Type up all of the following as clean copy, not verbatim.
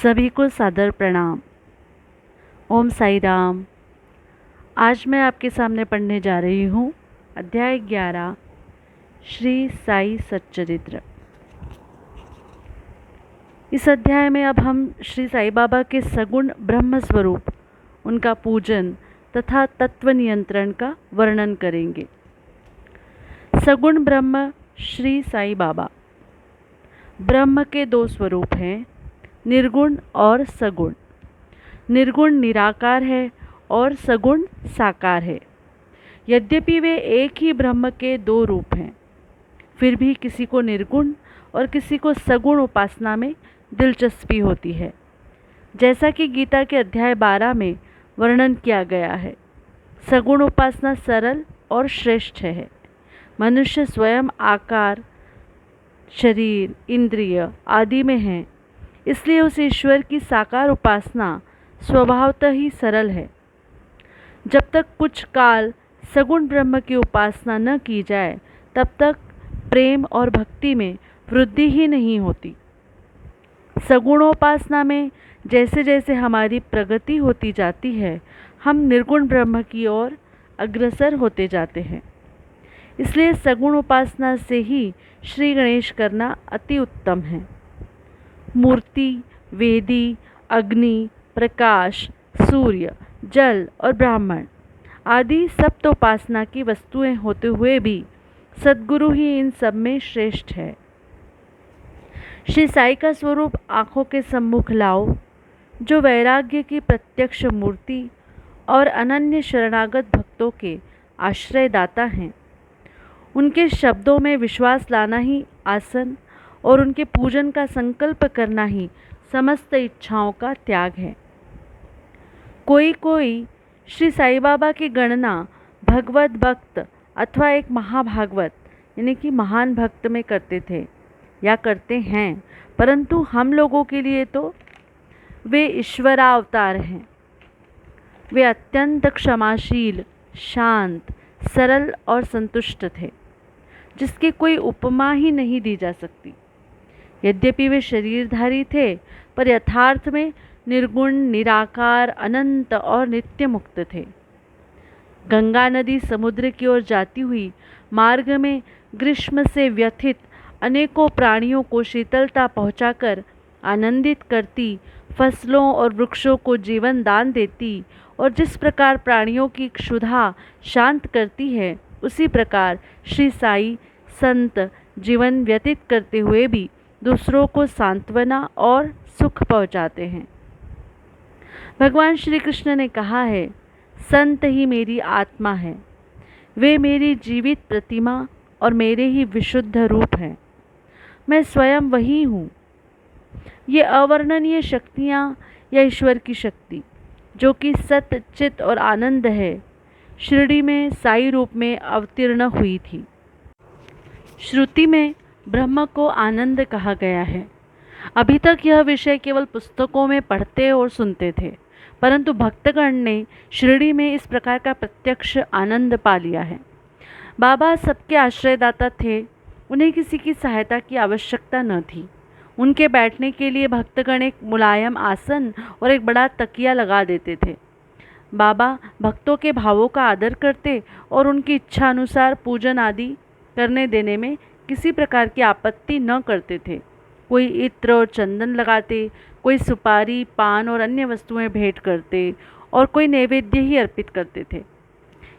सभी को सादर प्रणाम। ओम साई राम। आज मैं आपके सामने पढ़ने जा रही हूँ अध्याय 11 श्री साई सच्चरित्र। इस अध्याय में अब हम श्री साई बाबा के सगुण ब्रह्म स्वरूप, उनका पूजन तथा तत्व नियंत्रण का वर्णन करेंगे। सगुण ब्रह्म श्री साई बाबा। ब्रह्म के दो स्वरूप हैं, निर्गुण और सगुण। निर्गुण निराकार है और सगुण साकार है। यद्यपि वे एक ही ब्रह्म के दो रूप हैं, फिर भी किसी को निर्गुण और किसी को सगुण उपासना में दिलचस्पी होती है, जैसा कि गीता के अध्याय 12 में वर्णन किया गया है। सगुण उपासना सरल और श्रेष्ठ है। मनुष्य स्वयं आकार, शरीर, इंद्रिय आदि में है, इसलिए उस ईश्वर की साकार उपासना स्वभावतः ही सरल है। जब तक कुछ काल सगुण ब्रह्म की उपासना न की जाए, तब तक प्रेम और भक्ति में वृद्धि ही नहीं होती। सगुणोपासना में जैसे जैसे हमारी प्रगति होती जाती है, हम निर्गुण ब्रह्म की ओर अग्रसर होते जाते हैं। इसलिए सगुण उपासना से ही श्री गणेश करना अति उत्तम है। मूर्ति, वेदी, अग्नि, प्रकाश, सूर्य, जल और ब्राह्मण आदि सब तो उपासना की वस्तुएं होते हुए भी सद्गुरु ही इन सब में श्रेष्ठ है। श्री साई का स्वरूप आँखों के सम्मुख लाओ, जो वैराग्य की प्रत्यक्ष मूर्ति और अनन्य शरणागत भक्तों के आश्रयदाता हैं। उनके शब्दों में विश्वास लाना ही आसन और उनके पूजन का संकल्प करना ही समस्त इच्छाओं का त्याग है। कोई कोई श्री साई बाबा की गणना भगवत भक्त अथवा एक महाभागवत यानी कि महान भक्त में करते थे या करते हैं, परंतु हम लोगों के लिए तो वे ईश्वरावतार हैं। वे अत्यंत क्षमाशील, शांत, सरल और संतुष्ट थे, जिसकी कोई उपमा ही नहीं दी जा सकती। यद्यपि वे शरीरधारी थे, पर यथार्थ में निर्गुण, निराकार, अनंत और नित्य मुक्त थे। गंगा नदी समुद्र की ओर जाती हुई मार्ग में ग्रीष्म से व्यथित अनेकों प्राणियों को शीतलता पहुंचाकर आनंदित करती, फसलों और वृक्षों को जीवन दान देती और जिस प्रकार प्राणियों की क्षुधा शांत करती है, उसी प्रकार श्री साई संत जीवन व्यतीत करते हुए भी दूसरों को सांत्वना और सुख पहुंचाते हैं। भगवान श्री कृष्ण ने कहा है, संत ही मेरी आत्मा है, वे मेरी जीवित प्रतिमा और मेरे ही विशुद्ध रूप हैं। मैं स्वयं वही हूँ। ये अवर्णनीय शक्तियाँ या ईश्वर की शक्ति, जो कि सत्य, चित और आनंद है, शिरडी में साई रूप में अवतीर्ण हुई थी। श्रुति में ब्रह्म को आनंद कहा गया है। अभी तक यह विषय केवल पुस्तकों में पढ़ते और सुनते थे, परंतु भक्तगण ने शिरडी में इस प्रकार का प्रत्यक्ष आनंद पा लिया है। बाबा सबके आश्रयदाता थे, उन्हें किसी की सहायता की आवश्यकता न थी। उनके बैठने के लिए भक्तगण एक मुलायम आसन और एक बड़ा तकिया लगा देते थे। बाबा भक्तों के भावों का आदर करते और उनकी इच्छा अनुसार पूजन आदि करने देने में किसी प्रकार की आपत्ति न करते थे। कोई इत्र और चंदन लगाते, कोई सुपारी, पान और अन्य वस्तुएं भेंट करते और कोई नैवेद्य ही अर्पित करते थे।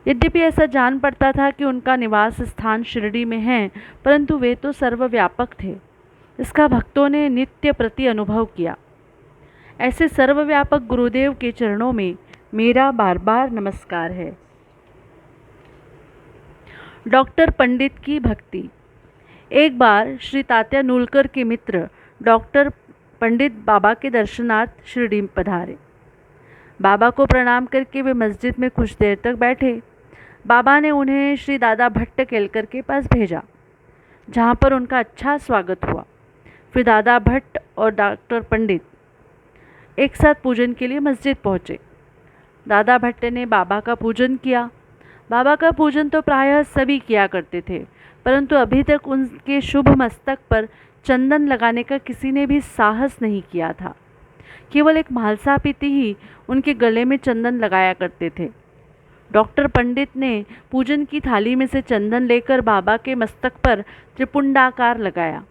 यद्यपि ऐसा जान पड़ता था कि उनका निवास स्थान शिरडी में है, परंतु वे तो सर्वव्यापक थे। इसका भक्तों ने नित्य प्रति अनुभव किया। ऐसे सर्वव्यापक गुरुदेव के चरणों में मेरा बार बार नमस्कार है। डॉक्टर पंडित की भक्ति। एक बार श्री तात्या नूलकर के मित्र डॉक्टर पंडित बाबा के दर्शनार्थ शिरडी पधारे। बाबा को प्रणाम करके वे मस्जिद में कुछ देर तक बैठे। बाबा ने उन्हें श्री दादा भट्ट केलकर के पास भेजा, जहाँ पर उनका अच्छा स्वागत हुआ। फिर दादा भट्ट और डॉक्टर पंडित एक साथ पूजन के लिए मस्जिद पहुँचे। दादा भट्ट ने बाबा का पूजन किया। बाबा का पूजन तो प्रायः सभी किया करते थे, परंतु अभी तक उनके शुभ मस्तक पर चंदन लगाने का किसी ने भी साहस नहीं किया था। केवल एक म्हालसा पीती ही उनके गले में चंदन लगाया करते थे। डॉक्टर पंडित ने पूजन की थाली में से चंदन लेकर बाबा के मस्तक पर त्रिपुंडाकार लगाया।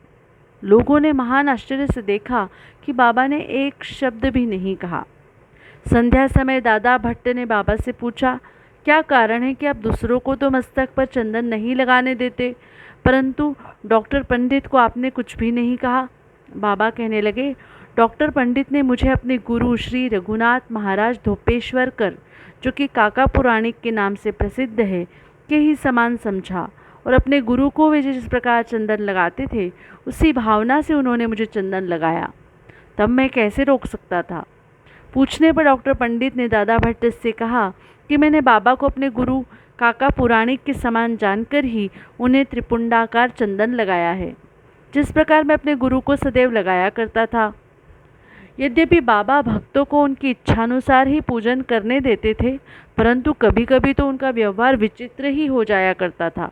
लोगों ने महान आश्चर्य से देखा कि बाबा ने एक शब्द भी नहीं कहा। संध्या समय दादा भट्ट ने बाबा से पूछा, क्या कारण है कि आप दूसरों को तो मस्तक पर चंदन नहीं लगाने देते, परंतु डॉक्टर पंडित को आपने कुछ भी नहीं कहा? बाबा कहने लगे, डॉक्टर पंडित ने मुझे अपने गुरु श्री रघुनाथ महाराज धोपेश्वरकर, जो कि काका पुराणिक के नाम से प्रसिद्ध है, के ही समान समझा और अपने गुरु को वे जिस प्रकार चंदन लगाते थे उसी भावना से उन्होंने मुझे चंदन लगाया। तब मैं कैसे रोक सकता था? पूछने पर डॉक्टर पंडित ने दादा भट्ट से कहा कि मैंने बाबा को अपने गुरु काका पुराणिक के समान जानकर ही उन्हें त्रिपुंडाकार चंदन लगाया है, जिस प्रकार मैं अपने गुरु को सदैव लगाया करता था। यद्यपि बाबा भक्तों को उनकी इच्छानुसार ही पूजन करने देते थे, परंतु कभी कभी तो उनका व्यवहार विचित्र ही हो जाया करता था।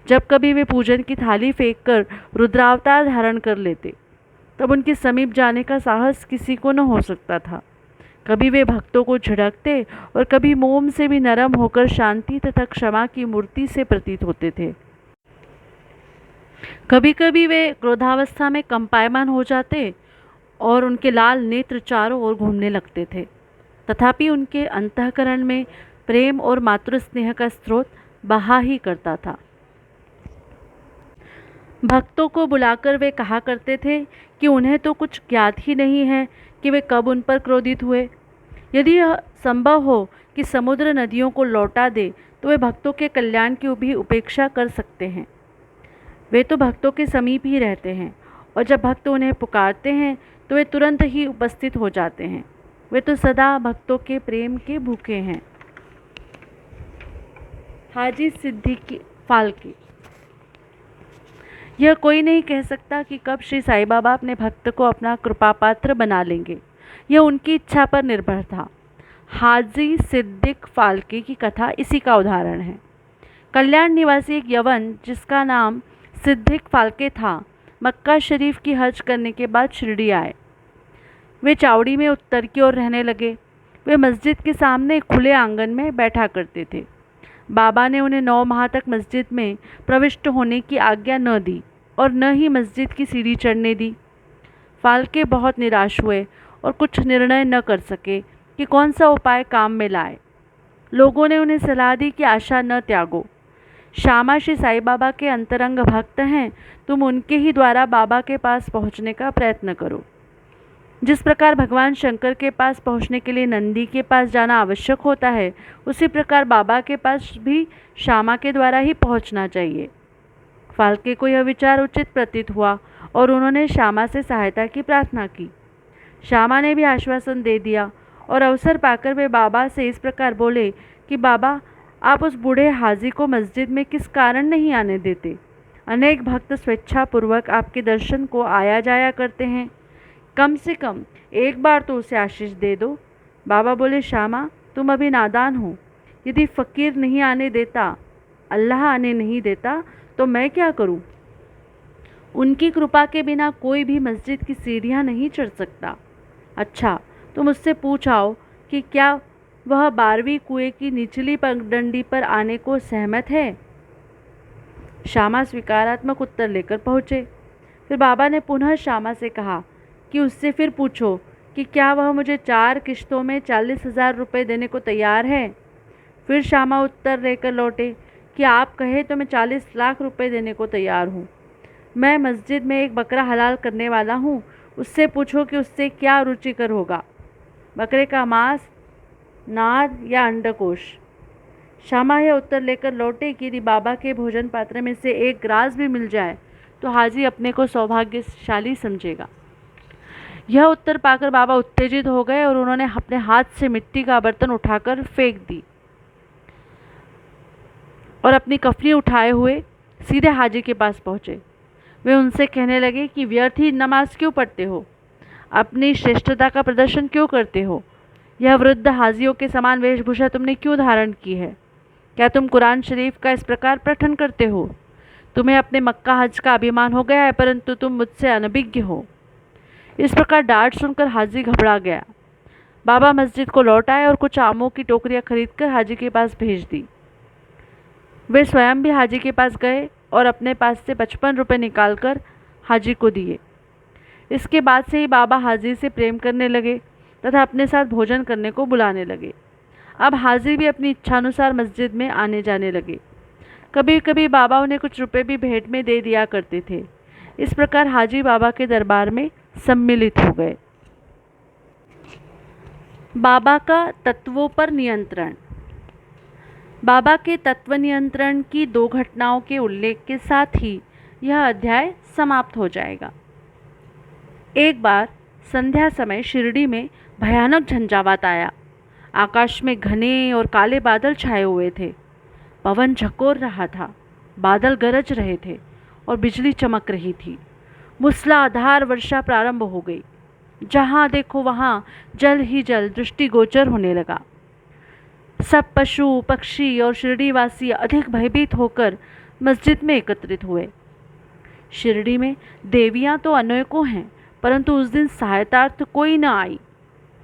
जब कभी वे पूजन की थाली फेंककर रुद्रावतार धारण कर लेते, तब उनके समीप जाने का साहस किसी को न हो सकता था। कभी वे भक्तों को झिड़कते और कभी मोम से भी नरम होकर शांति तथा क्षमा की मूर्ति से प्रतीत होते थे। कभी कभी वे क्रोधावस्था में कंपायमान हो जाते और उनके लाल नेत्र चारों ओर घूमने लगते थे। तथापि उनके अंतःकरण में प्रेम और मातृ स्नेह का स्रोत बहा ही करता था। भक्तों को बुलाकर वे कहा करते थे कि उन्हें तो कुछ ज्ञात ही नहीं है कि वे कब उन पर क्रोधित हुए। यदि यह संभव हो कि समुद्र नदियों को लौटा दे, तो वे भक्तों के कल्याण की भी उपेक्षा कर सकते हैं। वे तो भक्तों के समीप ही रहते हैं और जब भक्त उन्हें पुकारते हैं तो वे तुरंत ही उपस्थित हो जाते हैं। वे तो सदा भक्तों के प्रेम के भूखे हैं। हाजी सिद्दीकी फाल्के। यह कोई नहीं कह सकता कि कब श्री साईं बाबा अपने भक्त को अपना कृपा पात्र बना लेंगे। यह उनकी इच्छा पर निर्भर था। हाजी सिद्दीक फाल्के की कथा इसी का उदाहरण है। कल्याण निवासी एक यवन जिसका नाम सिद्दीक फाल्के था, मक्का शरीफ की हज करने के बाद शिरडी आए। वे चावड़ी में उत्तर की ओर रहने लगे। वे मस्जिद के सामने खुले आंगन में बैठा करते थे। बाबा ने उन्हें 9 माह तक मस्जिद में प्रविष्ट होने की आज्ञा न दी और न ही मस्जिद की सीढ़ी चढ़ने दी। फाल्के बहुत निराश हुए और कुछ निर्णय न कर सके कि कौन सा उपाय काम में लाए। लोगों ने उन्हें सलाह दी कि आशा न त्यागो। श्यामा श्री साईं बाबा के अंतरंग भक्त हैं, तुम उनके ही द्वारा बाबा के पास पहुंचने का प्रयत्न करो। जिस प्रकार भगवान शंकर के पास पहुंचने के लिए नंदी के पास जाना आवश्यक होता है, उसी प्रकार बाबा के पास भी श्यामा के द्वारा ही पहुंचना चाहिए। फाल्के को यह विचार उचित प्रतीत हुआ और उन्होंने श्यामा से सहायता की प्रार्थना की। श्यामा ने भी आश्वासन दे दिया और अवसर पाकर वे बाबा से इस प्रकार बोले कि बाबा, आप उस बूढ़े हाजी को मस्जिद में किस कारण नहीं आने देते? अनेक भक्त स्वेच्छापूर्वक आपके दर्शन को आया जाया करते हैं। कम से कम एक बार तो उसे आशीष दे दो। बाबा बोले, श्यामा, तुम अभी नादान हो। यदि फ़कीर नहीं आने देता, अल्लाह आने नहीं देता, तो मैं क्या करूं? उनकी कृपा के बिना कोई भी मस्जिद की सीढ़ियां नहीं चढ़ सकता। अच्छा, तुम उससे पूछ आओ कि क्या वह 12वीं कुएं की निचली पगडंडी पर आने को सहमत है। श्यामा स्वीकारात्मक उत्तर लेकर पहुँचे। फिर बाबा ने पुनः श्यामा से कहा कि उससे फिर पूछो कि क्या वह मुझे 4 किश्तों में 40,000 रुपये देने को तैयार है। फिर श्यामा उत्तर लेकर लौटे कि आप कहे तो मैं 40 लाख रुपए देने को तैयार हूँ। मैं मस्जिद में एक बकरा हलाल करने वाला हूँ, उससे पूछो कि उससे क्या रुचिकर होगा, बकरे का मांस, नाद या अंडकोश। श्यामा यह उत्तर लेकर लौटे कि यदि बाबा के भोजन पात्र में से एक ग्रास भी मिल जाए तो हाजी अपने को सौभाग्यशाली समझेगा। यह उत्तर पाकर बाबा उत्तेजित हो गए और उन्होंने अपने हाथ से मिट्टी का बर्तन उठाकर फेंक दी और अपनी कफनी उठाए हुए सीधे हाजी के पास पहुँचे। वे उनसे कहने लगे कि व्यर्थ ही नमाज क्यों पढ़ते हो, अपनी श्रेष्ठता का प्रदर्शन क्यों करते हो, यह वृद्ध हाजियों के समान वेशभूषा तुमने क्यों धारण की है? क्या तुम कुरान शरीफ का इस प्रकार पठन करते हो? तुम्हें अपने मक्का हज का अभिमान हो गया है, परंतु तुम मुझसे अनभिज्ञ हो। इस प्रकार डांट सुनकर हाजी घबरा गया। बाबा मस्जिद को लौट आए और कुछ आमों की टोकरियां खरीदकर हाजी के पास भेज दी। वे स्वयं भी हाजी के पास गए और अपने पास से 55 रुपये निकालकर हाजी को दिए। इसके बाद से ही बाबा हाजी से प्रेम करने लगे तथा अपने साथ भोजन करने को बुलाने लगे। अब हाजी भी अपनी इच्छानुसार मस्जिद में आने जाने लगे। कभी कभी बाबा उन्हें कुछ रुपए भी भेंट में दे दिया करते थे। इस प्रकार हाजी बाबा के दरबार में सम्मिलित हो गए। बाबा का तत्वों पर नियंत्रण। बाबा के तत्व नियंत्रण की 2 घटनाओं के उल्लेख के साथ ही यह अध्याय समाप्त हो जाएगा। एक बार संध्या समय शिरडी में भयानक झंझावात आया। आकाश में घने और काले बादल छाए हुए थे। पवन झकोर रहा था, बादल गरज रहे थे और बिजली चमक रही थी। मूसलाधार वर्षा प्रारंभ हो गई। जहाँ देखो वहाँ जल ही जल दृष्टिगोचर होने लगा। सब पशु पक्षी और शिरडीवासी अधिक भयभीत होकर मस्जिद में एकत्रित हुए। शिरडी में देवियाँ तो अनेकों हैं, परंतु उस दिन सहायतार्थ कोई न आई।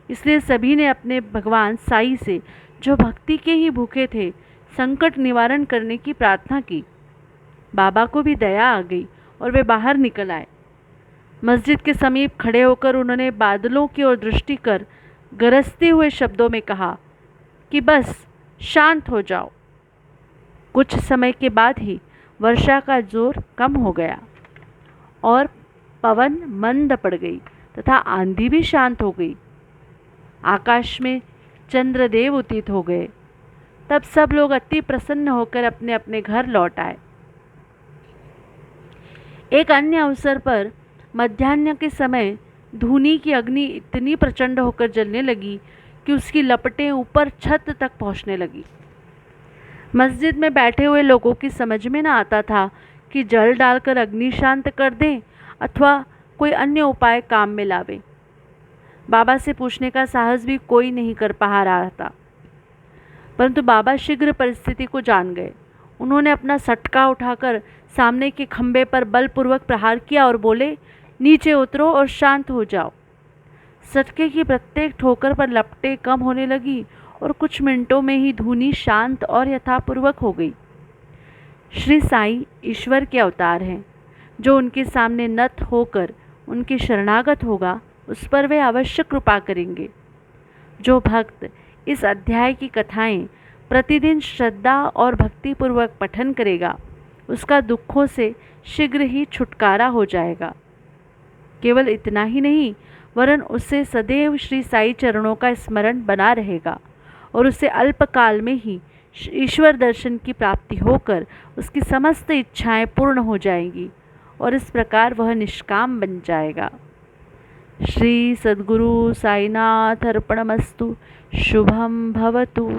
इसलिए सभी ने अपने भगवान साईं से, जो भक्ति के ही भूखे थे, संकट निवारण करने की प्रार्थना की। बाबा को भी दया आ गई और वे बाहर निकल आए। मस्जिद के समीप खड़े होकर उन्होंने बादलों की ओर दृष्टि कर गरजते हुए शब्दों में कहा कि बस शांत हो जाओ। कुछ समय के बाद ही वर्षा का जोर कम हो गया और पवन मंद पड़ गई तथा आंधी भी शांत हो गई। आकाश में चंद्रदेव उदित हो गए। तब सब लोग अति प्रसन्न होकर अपने अपने घर लौट आए। एक अन्य अवसर पर मध्याह्न के समय धूनी की अग्नि इतनी प्रचंड होकर जलने लगी कि उसकी लपटें ऊपर छत तक पहुंचने लगी। मस्जिद में बैठे हुए लोगों की समझ में न आता था कि जल डालकर अग्नि शांत कर दें अथवा कोई अन्य उपाय काम में लावे। बाबा से पूछने का साहस भी कोई नहीं कर पा रहा था, परंतु बाबा शीघ्र परिस्थिति को जान गए। उन्होंने अपना सटका उठाकर सामने के खंबे पर बलपूर्वक प्रहार किया और बोले, नीचे उतरो और शांत हो जाओ। सटके की प्रत्येक ठोकर पर लपटें कम होने लगी और कुछ मिनटों में ही धुनी शांत और यथापूर्वक हो गई। श्री साईं ईश्वर के अवतार हैं। जो उनके सामने नत होकर उनके शरणागत होगा, उस पर वे अवश्य कृपा करेंगे। जो भक्त इस अध्याय की कथाएं प्रतिदिन श्रद्धा और भक्तिपूर्वक पठन करेगा, उसका दुखों से शीघ्र ही छुटकारा हो जाएगा। केवल इतना ही नहीं, वरन उससे सदैव श्री साईं चरणों का स्मरण बना रहेगा और उसे अल्पकाल में ही ईश्वर दर्शन की प्राप्ति होकर उसकी समस्त इच्छाएं पूर्ण हो जाएंगी और इस प्रकार वह निष्काम बन जाएगा। श्री सद्गुरु साईनाथ अर्पणमस्तु। शुभम भवतु।